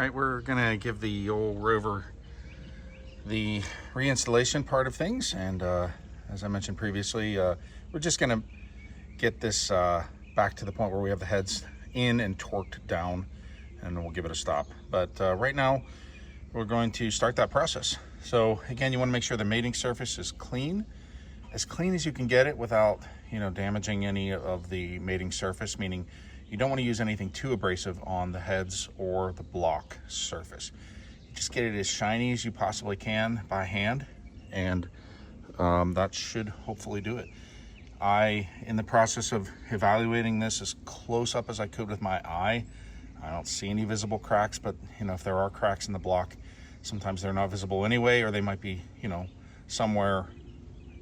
right, we're gonna give the old Rover the reinstallation part of things, and as I mentioned previously, we're just gonna get this back to the point where we have the heads in and torqued down, and then we'll give it a stop. But right now we're going to start that process. So again, you want to make sure the mating surface is clean as you can get it without damaging any of the mating surface, meaning you don't want to use anything too abrasive on the heads or the block surface. You just get it as shiny as you possibly can by hand, and that should hopefully do it. In the process of evaluating this as close up as I could with my eye, I don't see any visible cracks, but if there are cracks in the block, sometimes they're not visible anyway, or they might be somewhere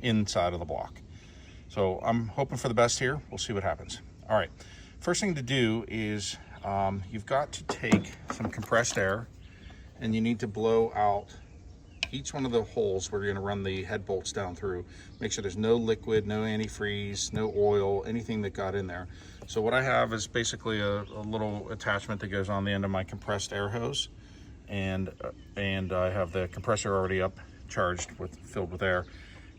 inside of the block. So I'm hoping for the best here. We'll see what happens. All right, first thing to do is you've got to take some compressed air, and you need to blow out each one of the holes where you're going to run the head bolts down through. Make sure there's no liquid, no antifreeze, no oil, anything that got in there. So what I have is basically a little attachment that goes on the end of my compressed air hose, and I have the compressor already up, charged filled with air,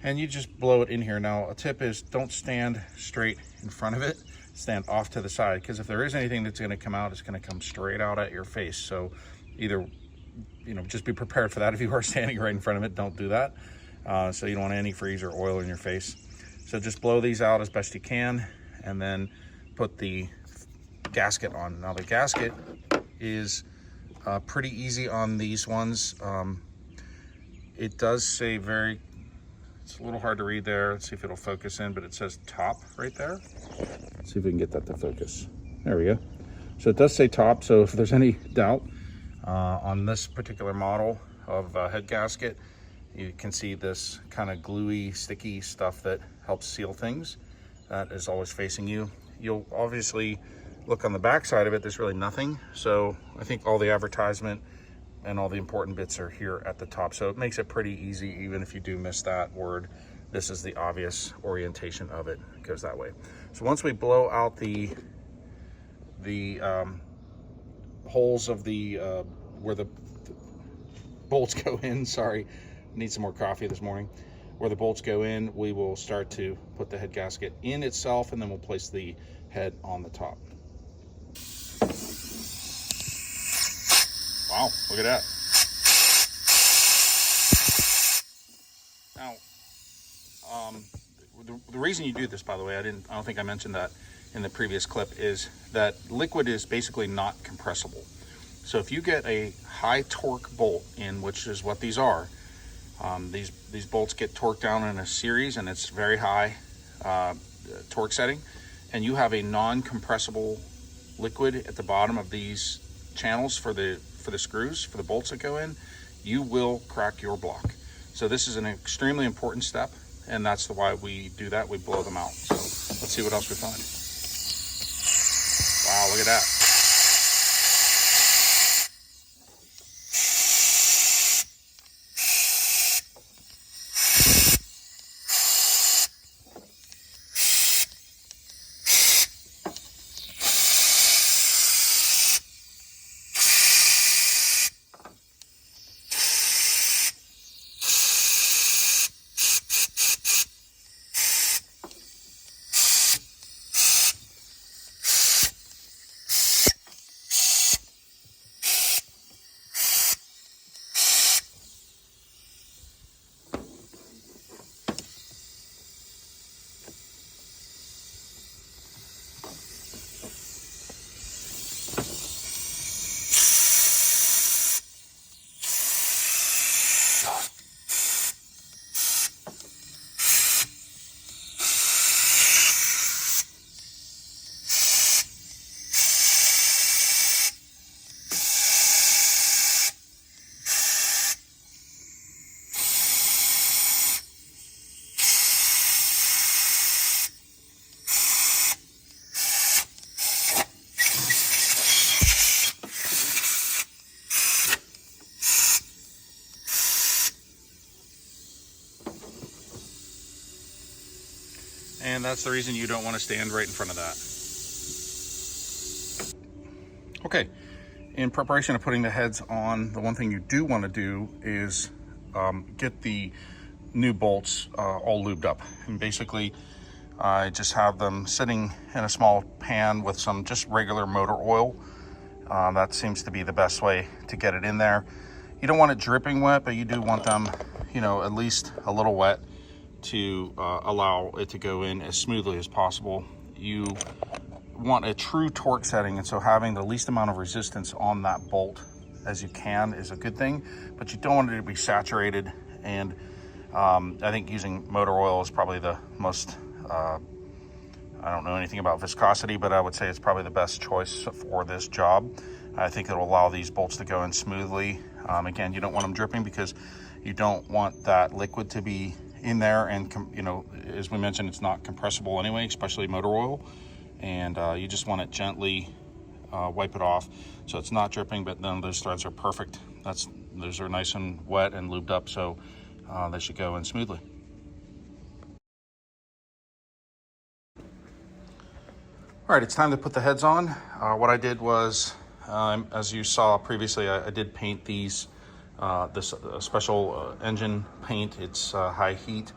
and you just blow it in here. Now a tip is don't stand straight in front of it, stand off to the side, because if there is anything that's going to come out, it's going to come straight out at your face. So either just be prepared for that. If you are standing right in front of it, don't do that. So you don't want antifreeze or oil in your face. So just blow these out as best you can, and then put the gasket on. Now the gasket is pretty easy on these ones. It does say it's a little hard to read there. Let's see if it'll focus in, but it says top right there. Let's see if we can get that to focus. There we go. So it does say top, so if there's any doubt, on this particular model of head gasket, you can see this kind of gluey, sticky stuff that helps seal things. That is always facing you. You'll obviously look on the back side of it, there's really nothing. So I think all the advertisement and all the important bits are here at the top. So it makes it pretty easy, even if you do miss that word. This is the obvious orientation of it. It goes that way. So once we blow out the holes of where the bolts go in, sorry, need some more coffee this morning, where the bolts go in, we will start to put the head gasket in itself, and then we'll place the head on the top. Wow, look at that. Now, the reason you do this, by the way, I don't think I mentioned that in the previous clip, is that liquid is basically not compressible. So if you get a high torque bolt in, which is what these are, these bolts get torqued down in a series, and it's very high torque setting, and you have a non-compressible liquid at the bottom of these channels for the screws, for the bolts that go in, you will crack your block. So this is an extremely important step, and that's why we do that. We blow them out. So let's see what else we find. Wow, look at that. And that's the reason you don't want to stand right in front of that. Okay, in preparation of putting the heads on, the one thing you do want to do is get the new bolts all lubed up. And basically, I just have them sitting in a small pan with some just regular motor oil. That seems to be the best way to get it in there. You don't want it dripping wet, but you do want them, you know, at least a little wet to allow it to go in as smoothly as possible. You want a true torque setting, and so having the least amount of resistance on that bolt as you can is a good thing, but you don't want it to be saturated. And I think using motor oil is probably the most, I don't know anything about viscosity, but I would say it's probably the best choice for this job. I think it'll allow these bolts to go in smoothly. Again, you don't want them dripping because you don't want that liquid to be in there, and you know, as we mentioned, it's not compressible anyway, especially motor oil. And you just want to gently wipe it off so it's not dripping, but none of those threads are perfect. Those are nice and wet and lubed up, so they should go in smoothly. All right, it's time to put the heads on. What I did was, as you saw previously, I did paint these, this special engine paint. It's high heat,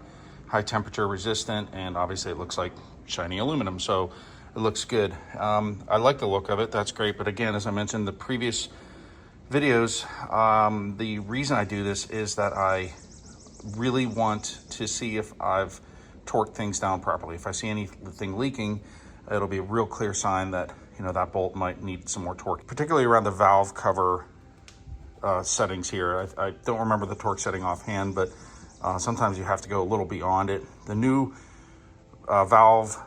high temperature resistant, and obviously it looks like shiny aluminum, so it looks good. I like the look of it, that's great. But again, as I mentioned in the previous videos, the reason I do this is that I really want to see if I've torqued things down properly. If I see anything leaking, it'll be a real clear sign that, you know, that bolt might need some more torque, particularly around the valve cover settings here. I don't remember the torque setting offhand, but sometimes you have to go a little beyond it. The new valve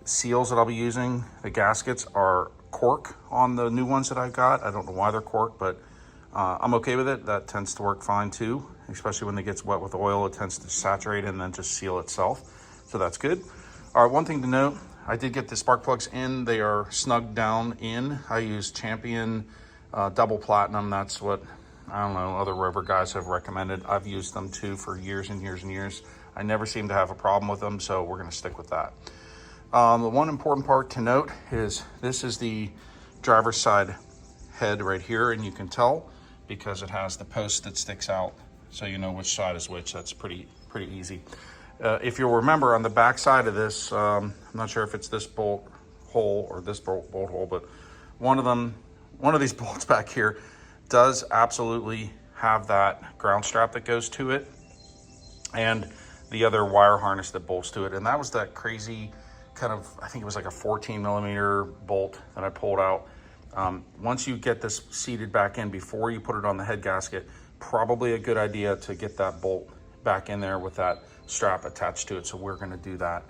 seals that I'll be using, the gaskets, are cork on the new ones that I've got. I don't know why they're cork, but I'm okay with it. That tends to work fine too, especially when it gets wet with oil. It tends to saturate and then just seal itself, so that's good. All right, one thing to note, I did get the spark plugs in. They are snugged down in. I use Champion double platinum. That's what, I don't know, other Rover guys have recommended. I've used them too for years and years and years. I never seem to have a problem with them, so we're gonna stick with that. The one important part to note is this is the driver's side head right here, and you can tell because it has the post that sticks out, so you know which side is which. That's pretty easy. If you'll remember, on the back side of this, I'm not sure if it's this bolt hole or this bolt hole, but one of these bolts back here does absolutely have that ground strap that goes to it, and the other wire harness that bolts to it. And that was that crazy kind of, I think it was like a 14mm bolt that I pulled out. Once you get this seated back in, before you put it on the head gasket, probably a good idea to get that bolt back in there with that strap attached to it. So we're gonna do that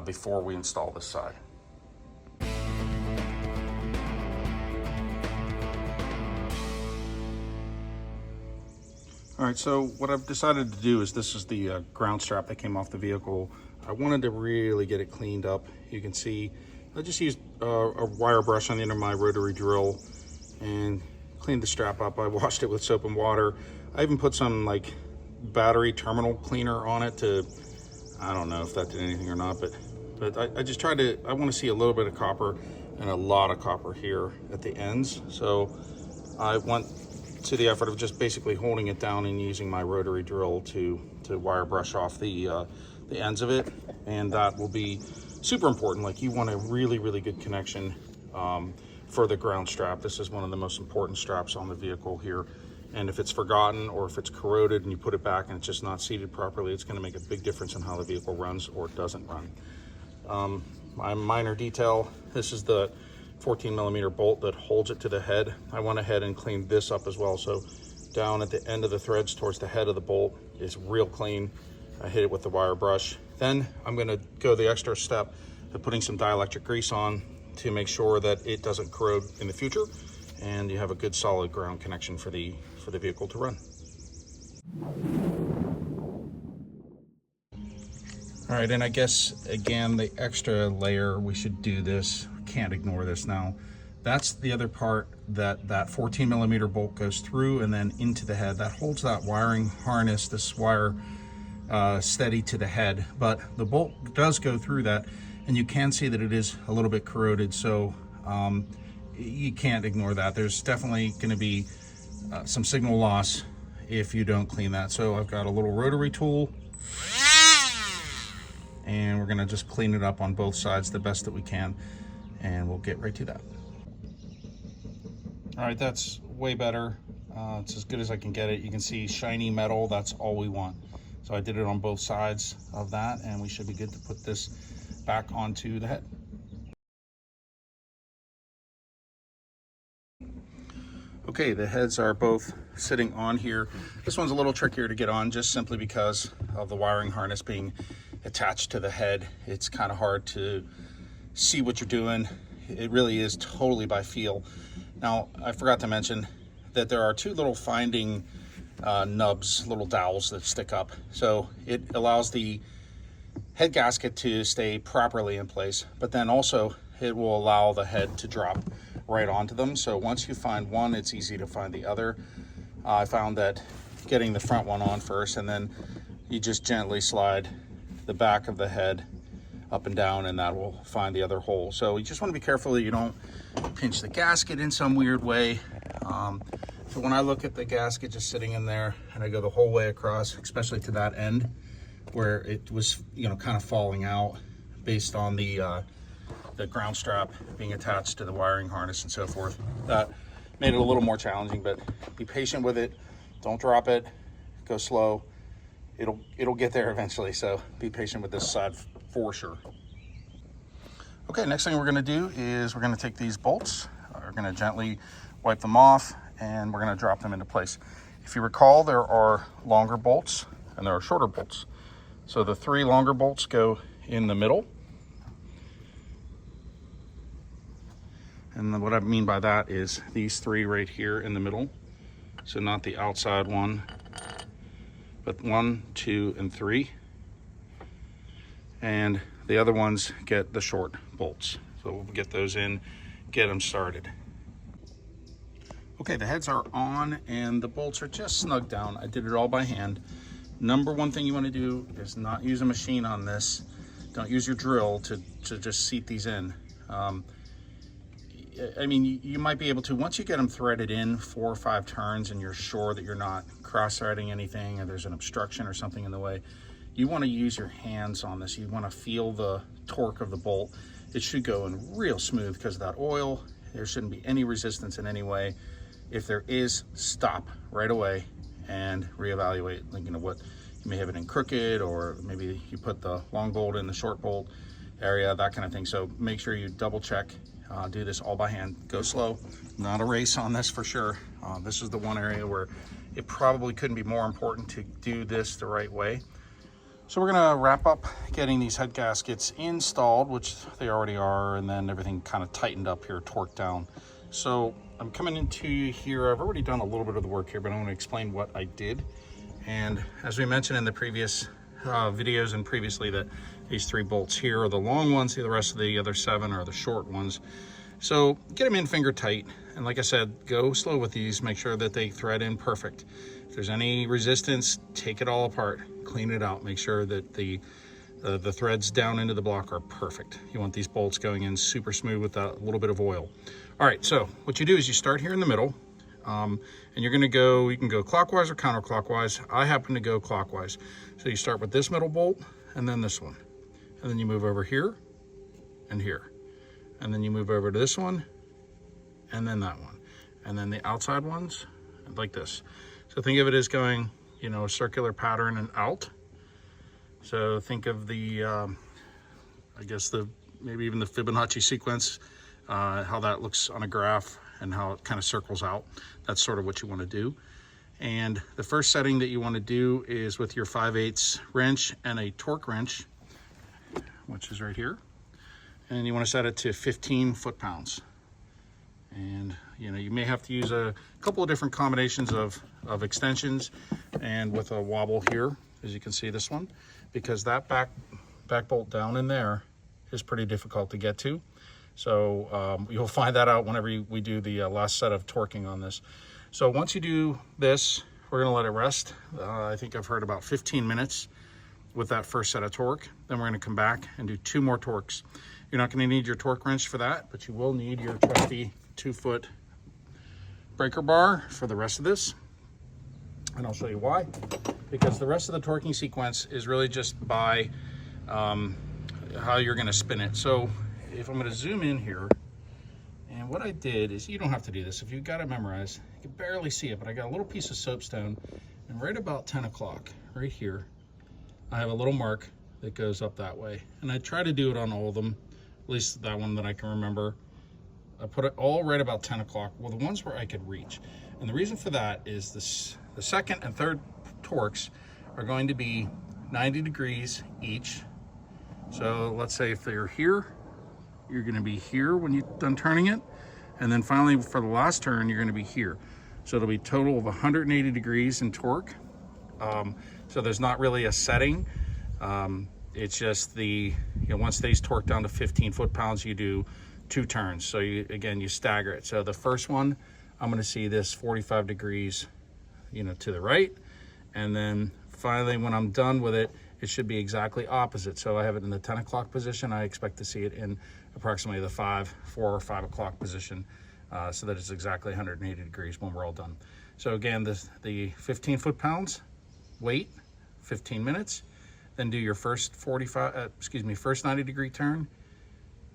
before we install this side. All right, so what I've decided to do is, this is the ground strap that came off the vehicle. I wanted to really get it cleaned up. You can see I just used a wire brush on the end of my rotary drill and cleaned the strap up. I washed it with soap and water. I even put some like battery terminal cleaner on it to, I don't know if that did anything or not, but I just tried to, I want to see a little bit of copper and a lot of copper here at the ends. So I went to the effort of just basically holding it down and using my rotary drill to wire brush off the ends of it. And that will be super important. Like, you want a really good connection for the ground strap. This is one of the most important straps on the vehicle here. And if it's forgotten or if it's corroded and you put it back and it's just not seated properly, it's going to make a big difference in how the vehicle runs or doesn't run. My minor detail, this is the 14mm bolt that holds it to the head. I went ahead and cleaned this up as well. So down at the end of the threads towards the head of the bolt is real clean. I hit it with the wire brush. Then I'm going to go the extra step of putting some dielectric grease on to make sure that it doesn't corrode in the future and you have a good solid ground connection for the vehicle to run. All right, and I guess again, the extra layer, we should do this. Can't ignore this now. That's the other part that 14mm bolt goes through and then into the head. That holds that wiring harness, this wire, steady to the head, but the bolt does go through that, and you can see that it is a little bit corroded. So you can't ignore that. There's definitely going to be some signal loss if you don't clean that. So I've got a little rotary tool, and we're going to just clean it up on both sides the best that we can, and we'll get right to that. All right, that's way better. It's as good as I can get it. You can see shiny metal, that's all we want. So I did it on both sides of that, and we should be good to put this back onto the head. Okay, the heads are both sitting on here. This one's a little trickier to get on just simply because of the wiring harness being attached to the head. It's kind of hard to see what you're doing. It really is totally by feel. Now, I forgot to mention that there are two little finding nubs, little dowels that stick up. So it allows the head gasket to stay properly in place, but then also it will allow the head to drop right onto them. So once you find one, it's easy to find the other. I found that getting the front one on first, and then you just gently slide the back of the head up and down, and that will find the other hole. So you just want to be careful that you don't pinch the gasket in some weird way. So when I look at the gasket just sitting in there, and I go the whole way across, especially to that end where it was, kind of falling out based on the ground strap being attached to the wiring harness and so forth, that made it a little more challenging. But be patient with it, don't drop it, go slow. It'll get there eventually, so be patient with this side for sure. Okay, next thing we're going to do is we're going to take these bolts, we're going to gently wipe them off, and we're going to drop them into place. If you recall, there are longer bolts and there are shorter bolts. So the 3 longer bolts go in the middle. And then what I mean by that is these 3 right here in the middle. So not the outside one, but 1, 2, and 3. And the other ones get the short bolts. So we'll get those in, get them started. Okay, the heads are on and the bolts are just snugged down. I did it all by hand. Number one thing you want to do is not use a machine on this. Don't use your drill to just seat these in. I mean, you might be able to, once you get them threaded in 4 or 5 turns and you're sure that you're not cross-threading anything or there's an obstruction or something in the way, you want to use your hands on this. You want to feel the torque of the bolt. It should go in real smooth because of that oil. There shouldn't be any resistance in any way. If there is, stop right away and reevaluate. What you may have it in crooked, or maybe you put the long bolt in the short bolt area, that kind of thing. So make sure you double check. Do this all by hand. Go slow. Not a race on this for sure. This is the one area where it probably couldn't be more important to do this the right way. So we're gonna wrap up getting these head gaskets installed, which they already are, and then everything kind of tightened up here, torqued down. So I'm coming into here. I've already done a little bit of the work here, but I want to explain what I did. And as we mentioned in the previous videos and previously, that these 3 bolts here are the long ones, the rest of the other 7 are the short ones. So get them in finger tight, and like I said, go slow with these. Make sure that they thread in perfect. If there's any resistance, take it all apart, clean it out, make sure that the threads down into the block are perfect. You want these bolts going in super smooth with a little bit of oil. All right, so what you do is you start here in the middle, and you're gonna go, you can go clockwise or counterclockwise. I happen to go clockwise. So you start with this middle bolt and then this one. And then you move over here and here. And then you move over to this one and then that one. And then the outside ones like this. So think of it as going, a circular pattern and out. So think of the, I guess maybe even the Fibonacci sequence, how that looks on a graph and how it kind of circles out. That's sort of what you want to do. And the first setting that you want to do is with your 5/8 wrench and a torque wrench, which is right here. And you want to set it to 15 foot-pounds. And you may have to use a couple of different combinations of extensions, and with a wobble here, as you can see this one, because that back bolt down in there is pretty difficult to get to. So you'll find that out whenever we do the last set of torquing on this. So once you do this, we're gonna let it rest. I think I've heard about 15 minutes with that first set of torque. Then we're gonna come back and do 2 more torques. You're not going to need your torque wrench for that, but you will need your trusty 2-foot breaker bar for the rest of this. And I'll show you why. Because the rest of the torquing sequence is really just by how you're going to spin it. So if I'm going to zoom in here, and what I did is, you don't have to do this if you've got it memorized. You can barely see it, but I got a little piece of soapstone, and right about 10 o'clock, right here, I have a little mark that goes up that way. And I try to do it on all of them, at least that one that I can remember. I put it all right about 10 o'clock, well, the ones where I could reach. And the reason for that is the second and third torques are going to be 90 degrees each. So let's say if they're here, you're going to be here when you're done turning it. And then finally for the last turn, you're going to be here. So it'll be a total of 180 degrees in torque. So there's not really a setting. It's just once these torque down to 15 foot-pounds, you do 2 turns. So again, you stagger it. So the first one, I'm going to see this 45 degrees, to the right. And then finally, when I'm done with it, it should be exactly opposite. So I have it in the 10 o'clock position. I expect to see it in approximately the 4 or 5 o'clock position, so that it's exactly 180 degrees when we're all done. So again, the 15 foot-pounds, wait 15 minutes, then do your first first 90 degree turn,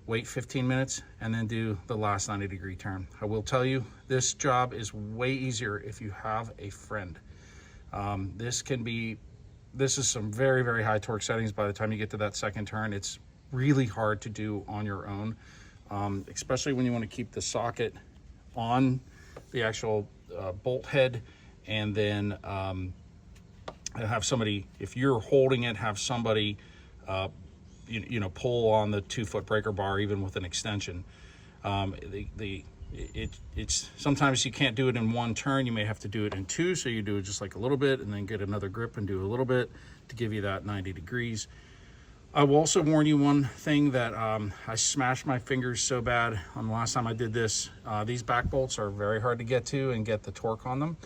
wait 15 minutes, and then do the last 90 degree turn. I will tell you, this job is way easier if you have a friend. This is some very, very high torque settings. By the time you get to that second turn, it's really hard to do on your own, especially when you want to keep the socket on the actual bolt head, and then have somebody, if you're holding it, have somebody pull on the 2-foot breaker bar, even with an extension. It's sometimes you can't do it in one turn. You may have to do it in 2, so you do it just like a little bit and then get another grip and do a little bit to give you that 90 degrees. I will also warn you one thing, that I smashed my fingers so bad on the last time I did this. These back bolts are very hard to get to and get the torque on them.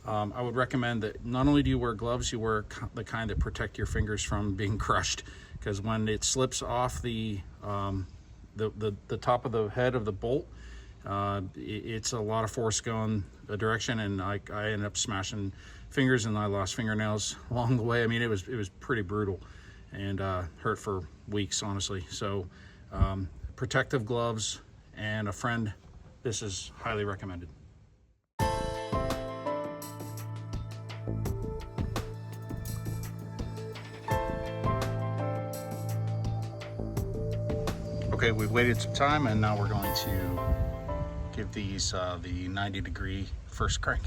I would recommend that not only do you wear gloves, you wear the kind that protect your fingers from being crushed, because when it slips off the top of the head of the bolt, it's a lot of force going a direction, and I ended up smashing fingers, and I lost fingernails along the way. I mean, it was pretty brutal, and hurt for weeks, honestly. So protective gloves and a friend, this is highly recommended. Okay, we've waited some time, and now we're going to give these the 90 degree first crank.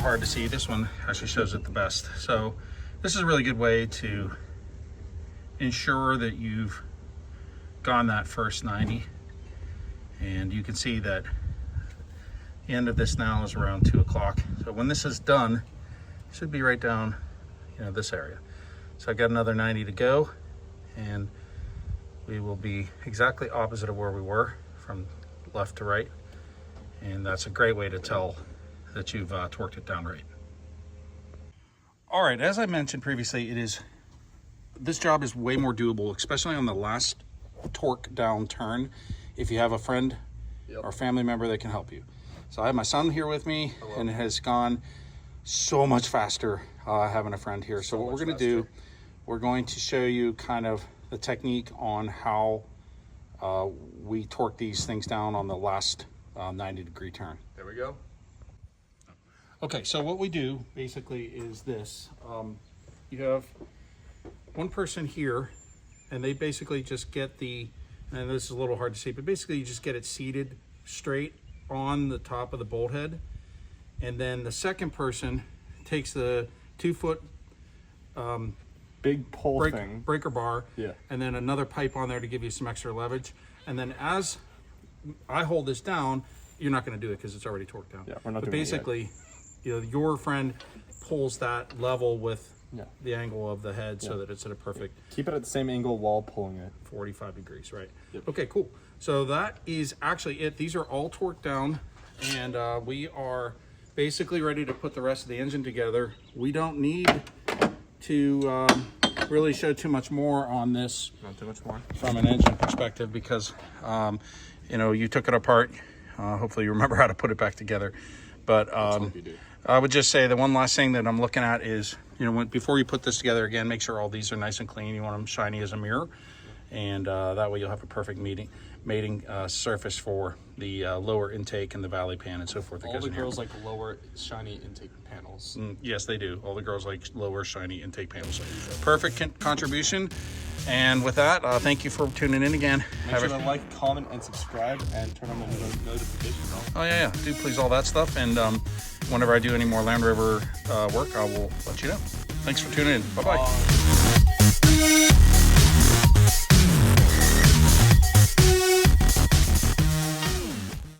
Hard to see. This one actually shows it the best. So this is a really good way to ensure that you've gone that first 90, and you can see that the end of this now is around 2 o'clock. So when this is done, it should be right down this area. So I got another 90 to go, and we will be exactly opposite of where we were, from left to right, and that's a great way to tell that you've torqued it down right. All right, as I mentioned previously, this job is way more doable, especially on the last torque down turn, if you have a friend or family member that can help you. So I have my son here with me. Hello. And it has gone so much faster having a friend here. So what we're going to do, we're going to show you kind of the technique on how we torque these things down on the last 90 degree turn. There we go. Okay, so what we do basically is this. You have one person here, and they basically just get and this is a little hard to see, but basically you just get it seated straight on the top of the bolt head. And then the second person takes the 2-foot big pull thing. breaker bar, Yeah. and then another pipe on there to give you some extra leverage. And then as I hold this down, you're not going to do it because it's already torqued down. Yeah, we're not but doing basically, you know, your friend pulls that level with Yeah. the angle of the head so that it's at a perfect Keep it at the same angle while pulling it. 45 degrees, right? Yep. Okay, cool. So that is actually it. These are all torqued down, and we are basically ready to put the rest of the engine together. We don't need to really show too much more on this. Not too much more. From an engine perspective, because you know, you took it apart. Hopefully you remember how to put it back together. But I would just say the one last thing that I'm looking at is, you know, before you put this together again, make sure all these are nice and clean. You want them shiny as a mirror, and that way you'll have a perfect mating surface for the lower intake and the valley pan and so forth. All the girls like lower shiny intake panels. Yes, they do. All the girls like lower shiny intake panels. Perfect contribution. And with that, thank you for tuning in again. Make sure to like, comment, and subscribe, and turn on the notifications. Oh yeah, do please all that stuff. And whenever I do any more Land Rover work, I will let you know. Thanks for tuning in. Bye-bye.